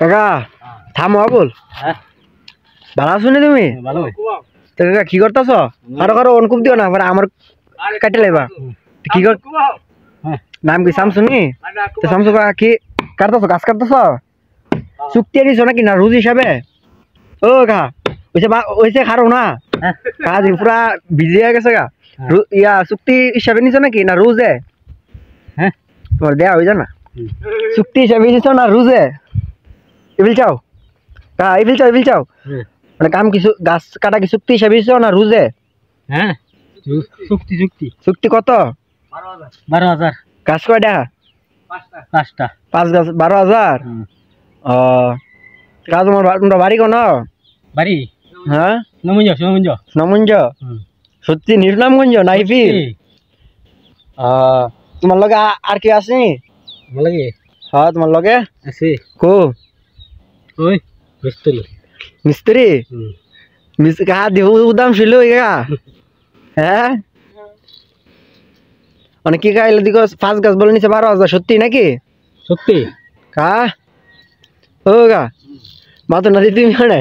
কাকা থামো বল। ভালো আছো নি তুমি? তো কাকা কি করতেছ? কারো কারো অনুকুপ দিও না, আমার কাটে লাইবা। কি কর নাম কি শামসুনি? তো শামসু কাকা কি কাটতেছ? গাছ কাটতেছ? চুক্তি দিছ নাকি না রোজ হিসাবে? ও কাকা ওইসে খারো না কাজ পুরা বিজি হয়ে গেছে গা। ইয়া চুক্তি হিসাবে নিছ নাকি না রোজে? হ্যাঁ তোমার দেয়া হয়ে যায় না। চুক্তি হিসাবে নিছ না রোজে? এবিল চাও কা এবিল চাও মানে কাম কিছু গাছ কাটা কি চুক্তি হিসাবে নিছ না রোজে? হ্যাঁ চুক্তি চুক্তি চুক্তি কত? 12,000 গাছ কয়টা? 5টা 5 গাছ 12,000। ও কাজ তোমরা বাড়ি কোন বাড়ি? হ্যাঁ নমুঞ্জ। সত্যি নির্নামগঞ্জ নাইফি? তোমার লগে আর কি আছে? আমার লাগে হ্যাঁ তোমার লগে আছে কো ওই মিস্ত্রি মিস্ত্রি কা দেহ উদাম ছিল ইয়া। হ্যাঁ মানে কি গাইলে দিগো 5 গাছ বলে নিছে 12,000 সত্যি নাকি? সত্যি কা ও গা মা তো নদী তুমি মানে